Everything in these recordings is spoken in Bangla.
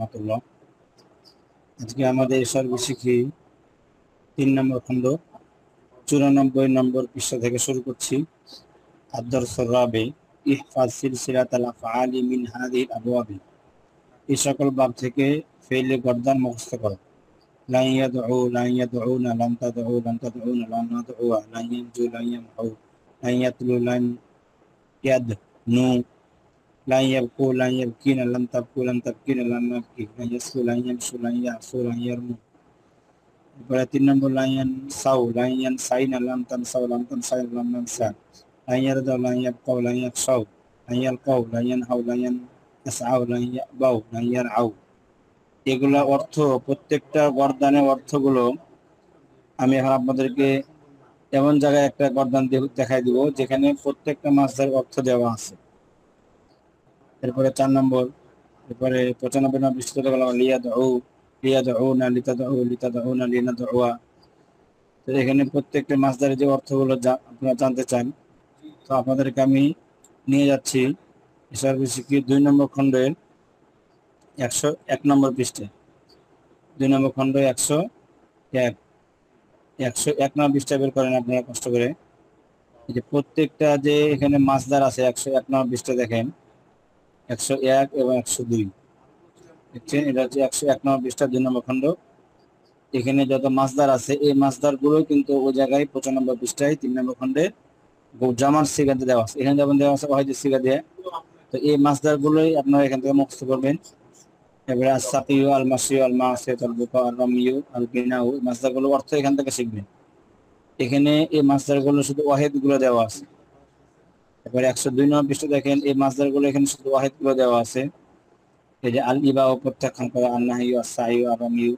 রহমাতুল্লাহ। আজকে আমাদের সর্বশিক্ষী 3 নম্বর খণ্ড 94 নম্বর পৃষ্ঠা থেকে শুরু করছি। আদ-দারসুর রাবি ইহফাজ সিলসিলাতাল আফআলি মিন হাযিহিল আবওয়াবি। এই সকল বাব থেকে ফেইলে গর্দান মুখস্থ করো। লা ইয়াদউ, লা ইয়াদউনা, লান তাদউ, লান তাদউনা, লান নাদউ, লা ইয়ানজু, লা ইয়ামহু, লা ইয়াতলু, লান ইয়াদনু, লা ইয়াবকু, লা ইয়াবকিনা, লান তাবকু, লান তাবকিনা, লান নাবকি, লা ইয়াসফু, লা ইয়ামশু, লা ইয়াসু, লা ইয়ারমু। এরপরে 3 নম্বর লাইন সাউ, লাইন সাইনা, লাম তানসাউ, লাম তানসাই, লাম নানসা, লাইন দাও, লাইন ইয়াবকাউ, লাইন ইয়াকশাউ, লাইন ইয়ালকাউ, লাইন হাউ, লাইন ইয়াসআউ, লাইন ইয়াবাউ, লাইন ইয়ারআউ। এগুলা অর্থ, প্রত্যেকটা গর্দানের অর্থগুলো আমি এখন আপনাদেরকে এমন জায়গায় একটা গর্দান দেখাই দিব যেখানে প্রত্যেকটা মাসের অর্থ দেওয়া আছে। এরপরে 4 নম্বর, এরপরে 95 নম্বর পৃষ্ঠাতে বলা লিয়াদউ, লিয়াদউনা, লিতাদউ, লিতাদউনা, লিনাদউয়া। তো এখানে প্রত্যেকটা মাসদারের যে অর্থগুলো আপনারা জানতে চান, তো আপনাদেরকে আমি নিয়ে যাচ্ছি সর্বশিক্ষী 2 নম্বর খণ্ডের 101 নম্বর পৃষ্ঠা। 2 নম্বর খণ্ড 101 নম্বর পৃষ্ঠা বের করেন আপনারা কষ্ট করে। এই যে প্রত্যেকটা যে এখানে মাসদার আছে 101 নম্বর পৃষ্ঠা দেখেন, 101 এবং 102 দেখছেন, এটা হচ্ছে 101 নম্বর পৃষ্ঠা 2 নম্বর খণ্ড। এখানে যত মাসদার আছে এই মাসদার গুলো কিন্তু ওই জায়গায় 95 পৃষ্ঠায় 3 নম্বর খণ্ডে জামার সিগাতে দেওয়া আছে। এখানে যেমন দেওয়া আছে ওয়াহিদের সিগা দিয়ে, তো এই মাসদার গুলোই আপনারা এখান থেকে মুখস্থ করবেন। এবারে আস-সাকিয়ু, আল-মাসিয়ু, আল-মাসিয়াতু, আল-বুকা, আর-রামিয়ু, আল-বিনাউ, মাসদার গুলো অর্থ এখান থেকে শিখবেন। এখানে এই মাসদার গুলো শুধু ওয়াহিদ গুলো দেওয়া আছে। এবারে 102 নম্বর পৃষ্ঠা দেখেন, এই মাসদার গুলো এখানে শুধু ওয়াহিদ গুলো দেওয়া আছে। এই যে আল-ইবাউ প্রত্যাখ্যান করা, আন-নাহিয়ু, আস-সাইয়ু, আর-রামিয়ু,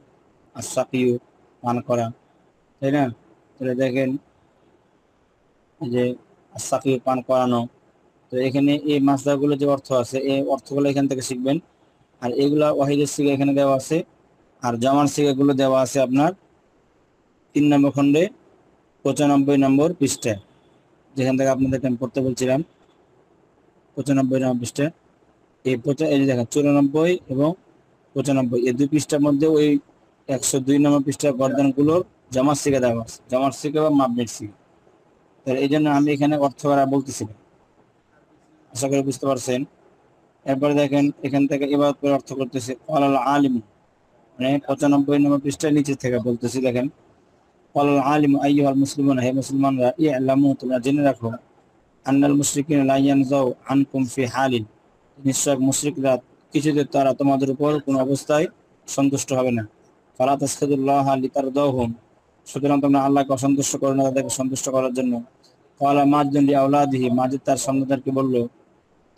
আস-সাকিয়ু পান করা, তাই না? তাহলে দেখেন এই যে আস-সাকিয়ু পান করানো। তো এখানে এই মাসদার গুলো যে অর্থ আছে এই অর্থগুলো এখান থেকে শিখবেন। আর এগুলা ওয়াহিদের সিগা এখানে দেওয়া আছে, আর জামার সিগা গুলো দেওয়া আছে আপনার 3 নম্বর খণ্ডে 95 নম্বর পৃষ্ঠায়, যেখান থেকে আপনাদেরকে আমি পড়তে বলছিলাম 95 নম্বর পৃষ্ঠায়। এই যে দেখেন 94 এবং 95 এই দুই পৃষ্ঠার মধ্যে ওই 102 নম্বর পৃষ্ঠার গর্দান গুলোর জামার সিগা দেওয়া আছে, জামার সিগা বা মাবনির সিগা। তাহলে এই জন্য আমি এখানে অর্থ করা বলতেছিলাম, আশা করি বুঝতে পারছেন। এরপরে দেখেন এখান থেকে ইবাদত করে অর্থ করতেছে ওয়ালাল আলিম, মানে 95 নম্বর পৃষ্ঠার নিচে থেকে বলতেছি, দেখেন ওয়ালাল আলিম আইয়ুহাল মুসলিমুন, হে মুসলমানরা, ই'লামু, তোমরা জেনে রাখো, আন্নাল মুশরিকিনা লা ইয়ানজাউ আনকুম ফি হালিন, নিশ্চয় মুশরিকরা কিছুতে তারা তোমাদের উপর কোন অবস্থায় সন্তুষ্ট হবে না। ফালা তাসখিদুল্লাহ লিতারদাহুম, সুতরাং তোমরা আল্লাহকে অসন্তুষ্ট করো না তাদেরকে সন্তুষ্ট করার জন্য। ক্বালা মাজিদুন লিআওলাদিহি, মাজিদ তার সন্তানদেরকে বলল,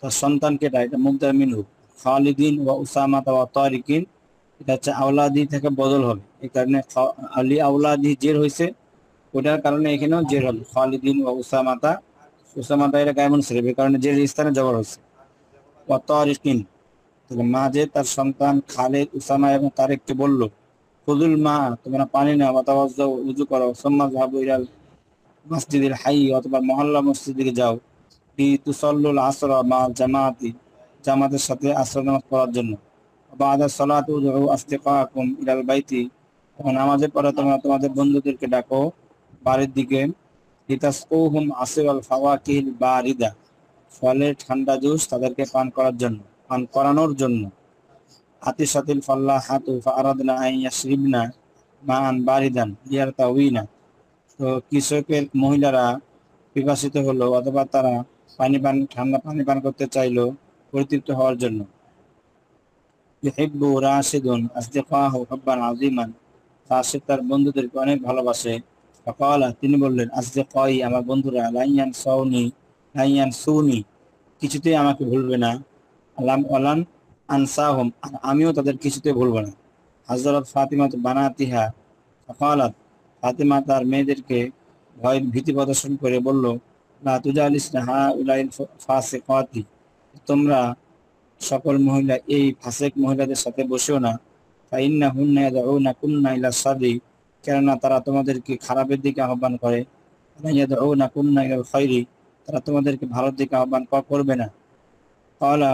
তার সন্তানকে, এটা মুবদা মিনহু, খালিদিন ওয়া উসামা ওয়া তারিকিন, এটা হচ্ছে আওলাদি থেকে বদল হবে। এই কারণে আলী আওলাদি জের হয়েছে, ওটার কারণে এখানেও জের হবে, খালিদিন ওয়া উসামাতা, উসামাতা এটা কেমন ছিল, এই কারণে জের স্থানে জবর হয়েছে। ওয়া তারিকিন, তাহলে মাঝে তার সন্তান খালিদ, উসামা এবং তারিককে বলল, খুযুল মা, তোমরা পানি নাও, ওয়া তাওয়াজ্জাউ, ওযু করো, সুম্মা যাহাবু ইলাল মসজিদিল হাই, অথবা মহল্লা মসজিদে যাও, তুসল্লুল আসর মা জামাতি, জামাতের সাথে আসর নামাজ পড়ার জন্য। বাদা সালাতু উদউ আসতিকাকুম ইলাল বাইতি, এবং নামাজের পরে তোমরা তোমাদের বন্ধুদেরকে ডাকো বাড়ির দিকে। লিতাসকুহুম আসিরাল ফাওয়াকিহিল বারিদা, ফলের ঠান্ডা জুস তাদেরকে পান করার জন্য, পান করানোর জন্য। আতিশাতিল ফাল্লাহাতু ফাআরাদনা আন ইয়াশরিবনা মাআন বারিদান লিয়ারতাউইনা, তো কৃষকের মহিলারা পিপাসিত হলো অথবা তারা ঠান্ডা পানি পান করতে চাইলো পরিতৃপ্ত হওয়ার জন্য। ইউহিব্বু রাশিদুন আসদিকাহু হুব্বান আযীমান, রাশিদ তার বন্ধুদেরকে অনেক ভালোবাসে। ফাকালা, তিনি বললেন, আসদিকাই, আমার বন্ধুরা, লাইয়ান সুনি, কিছুতেই আমাকে ভুলবে না। আলাম ওয়ালান আনসাহুম, আমিও তাদের কিছুতেই ভুলবো না। হযরত ফাতিমা বানাতিহা ফাকালাত, ফাতিমা তার মেয়েদেরকে ভীতি প্রদর্শন করে বলল, লা তুজালিসনা হাউলাইল ফাসিকাতি, তোমরা সকল মহিলা এই ফাসিক মহিলাদের সাথে বসেও না। ফাইন্নাহুন্না ইয়াদউনাকুন্না ইলা শাররি, কেননা তারা তোমাদেরকে খারাপের দিকে আহ্বান করে। ইয়াদউনাকুন্না ইলাল খায়রি, তারা তোমাদেরকে ভালোর দিকে আহ্বান করবে না। ক্বালা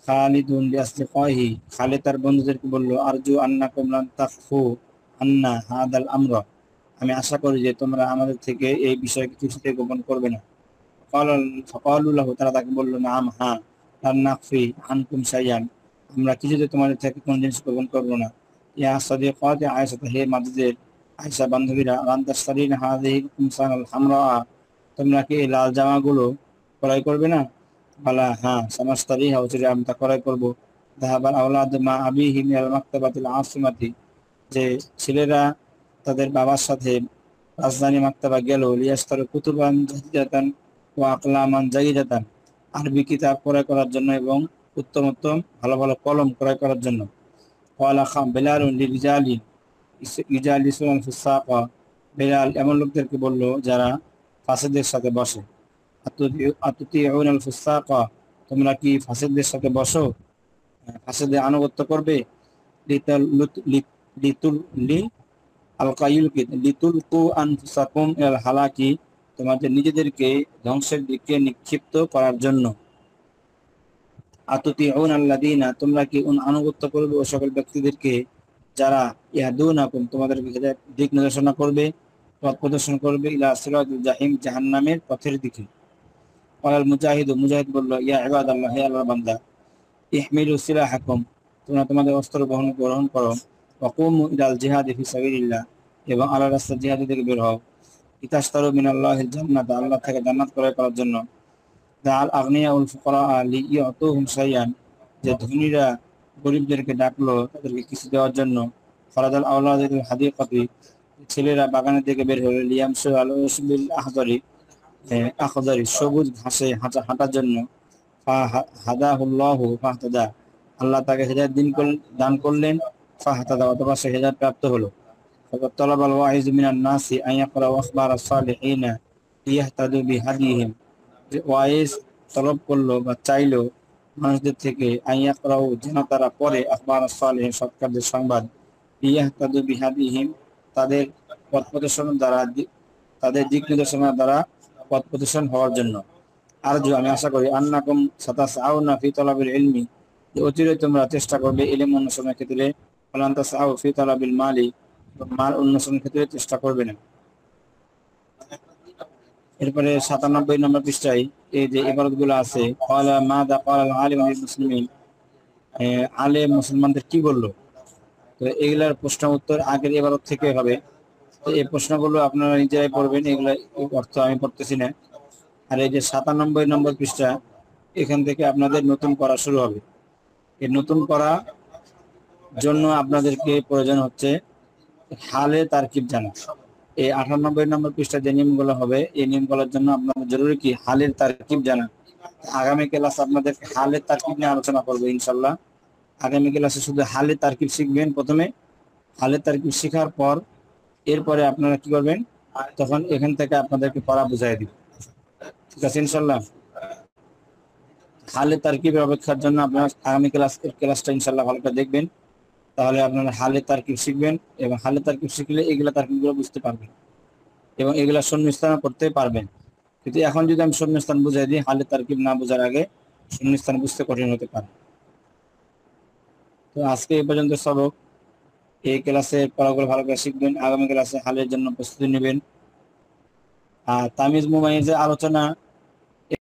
খালিদুন লিআসদিকাইহি, খালিদ তার বন্ধুদেরকে বলল, আরজু আন্নাকুম লান তাখফু আন্না হাদাল আমরা, আমি আশা করি যে তোমরা আমাদের থেকে এই বিষয়কে কিছুতে গোপন করবে না। ফাকালু লাহু, তারা তাকে বলল, নাম, হ্যাঁ, লান নাখফি আনকুম শাইয়ান, আমরা কিছুতে তোমাদের থেকে কোন জিনিস গোপন করব না। ইয়া সাদিকাতি আয়েশা, হে মাদুদের আয়েশা বান্ধবীরা, লান তাশতারিনা হাযিহি কুমসানাল হামরা, তোমরা কি এই লাল জামাগুলো ক্রয় করবে না? বলা, হ্যাঁ, সানাশতারিহা, অচিরে আমি তা ক্রয় করব। যাহাবাল আওলাদ মা আবিহি মিনাল মাকতাবাতিল আসিমাতি, যে ছেলেরা তাদের বাবার সাথে রাজধানী মাকতাবা গেল, লিয়াশতারু কুতুবান জাহিদাতান ওয়া আকলামান জাহিদাতান, আরবি কিতাব ক্রয় করার জন্য এবং উত্তম উত্তম ভালো ভালো কলম ক্রয় করার জন্য। ওয়ালা খাম বেলালুন লিরিজালি ইজালিসুন ফিসাফা, বেলাল এমন লোকদেরকে বলল যারা ফাসিদের সাথে বসে। আতুতিউনাল ফুসাকা, তোমরা কি ফাসিদদের সাথে বসো, ফাসিদের আনুগত্য করবে। লিতাল লিতুল লি আলকাইলকি লিতুলকু আনফুসাকুম ইলাল হালাকি, তোমাদের নিজেদেরকে ধ্বংসের দিকে নিক্ষিপ্ত করার জন্য। আতুতিউন আল্লাযিনা, তোমরা কি আনুগত্য করবে ও সকল ব্যক্তিদেরকে যারা ইয়াহদুনাকুম, তোমাদেরকে দিক নির্দেশনা করবে, পথ প্রদর্শন করবে, ইলা সিরাতুল জাহিম, জাহান্নামের পথের দিকে। ওয়ালাল মুজাহিদ, মুজাহিদ বলল, ইয়া ইবাদাল্লাহ, হে আল্লাহর বান্দা, ইহমিলু সিলাহাকুম, তোমরা তোমাদের অস্ত্র গ্রহণ করো। ওয়াকুমু ইলাল জিহাদি ফি সাবিলিল্লাহ, এবং আল্লাহর রাস্তায় জিহাদের দিকে বের হও। ইতাশতারু মিনাল্লাহিল জান্নাত, আল্লাহ থেকে জান্নাত ক্রয় করার জন্য। দাআল আগনিয়া উল ফুকারা লিইউতুহুম শাইয়ান, যে ধনীরা গরিবদেরকে ডাকলো তাদেরকে কিছু দেওয়ার জন্য। ফারাদাল আওলাদুল হাদিকাতি, ছেলেরা বাগানের দিকে বের হলো। লিয়ামশু আল উসবিল আখদারি, সবুজ ঘাসে হাঁটার জন্য। ফাহাদাহুল্লাহু ফাহতাদা, আল্লাহ তাকে হেদায়েত দান করলেন। ফাহতাদা, অথবা সে হেদায়েত প্রাপ্ত হলো। ফাকাদ তালাবাল ওয়াইজ মিনান নাসি আন ইয়াকরাউ আখবার আস-সালিহিনা লিয়াহতাদু বিহাদিহিম, যে ওয়াইজ তলব করলো বা চাইলো মানুষদের থেকে, আন ইয়াকরাউ, যেন তারা পড়ে, আখবার আস-সালিহিন, সৎকারদের সংবাদ, লিয়াহতাদু বিহাদিহিম, তাদের পথ প্রদর্শনের দ্বারা, তাদের দিক নির্দেশনার দ্বারা পথ প্রদর্শন হওয়ার জন্য। আরজু, আমি আশা করি, আন্নাকুম সাতাসআউনা ফি তালাবিল ইলমি, যে অচিরে তোমরা চেষ্টা করবে ইলম অন্বেষণের ক্ষেত্রে। ওয়ালান তাসআউ ফি তালাবিল মালি, মাল অন্বেষণের ক্ষেত্রে চেষ্টা করবে না। এরপরে 97 নম্বর পৃষ্ঠায় এই যে ইবারতগুলো আছে, ক্বালা মাযা ক্বালাল আলিম লিল মুসলিমিন, আলেম মুসলমানদের কি বললো। তো এগুলার প্রশ্ন উত্তর আগের ইবারত থেকে হবে। তো এই প্রশ্নগুলো আপনারা নিজেরাই পড়বেন, এগুলা অর্থ আমি পড়তেছি না। আর এই যে 97 নম্বর পৃষ্ঠা, এখান থেকে আপনাদের নতুন পড়া শুরু হবে। এই নতুন পড়া জন্য আপনাদেরকে প্রয়োজন হচ্ছে হালে তারকিব জানা। এই 98 নম্বর পৃষ্ঠা যে নিয়মগুলো হবে, এই নিয়মগুলোর জন্য আপনাদের জরুরি কি হালের তারকিব জানা। আগামী ক্লাস আপনাদের হালের তারকিব নিয়ে আলোচনা করবো ইনশাল্লাহ। আগামী ক্লাসে শুধু হালের তারকিব শিখবেন। প্রথমে হালের তারকিব শেখার পর এরপরে আপনারা কি করবেন, তখন এখান থেকে আপনাদেরকে পড়া বুঝাই দিব। ঠিক আছে ইনশাল্লাহ। হালের তারকিবের অপেক্ষার জন্য আপনারা আগামী ক্লাসটা ইনশাল্লাহ ভালো করে দেখবেন, তাহলে আপনারা হালের তারকিব শিখবেন, এবং হালের তারকিব শিখলে এগুলা তারকিবগুলো বুঝতে পারবেন এবং এগুলা শূন্যস্থান করতে পারবেন। কিন্তু এখন যদি আমি শূন্যস্থান বুঝাই দিই, হালের তারকিব না বোঝার আগে শূন্যস্থান বুঝতে কঠিন হতে পারে। তো আজকে এই পর্যন্ত সবক। এই ক্লাসে পড়াগুলো ভালো করে শিখবেন, আগামী ক্লাসে হালের জন্য প্রস্তুতি নেবেন। আর তামিজ মুমাইজের আলোচনা